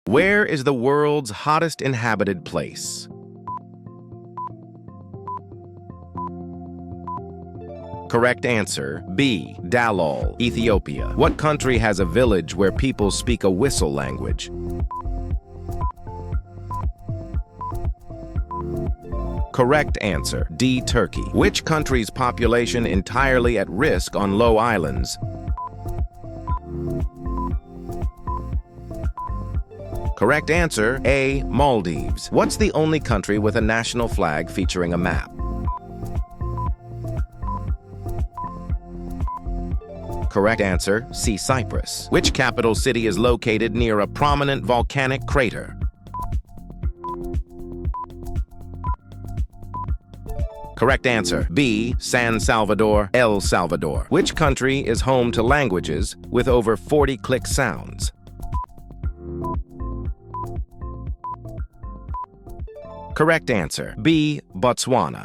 Where is the world's hottest inhabited place? Correct answer, B. Dalal, Ethiopia. What country has a village where people speak a whistle language? Correct answer, D. Turkey. Which country's population entirely at risk on low islands? Correct answer, A. Maldives. What's the only country with a national flag featuring a map? Correct answer, C. Cyprus. Which capital city is located near a prominent volcanic crater? Correct answer, B. San Salvador, El Salvador. Which country is home to languages with over 40 click sounds? Correct answer, B. Botswana.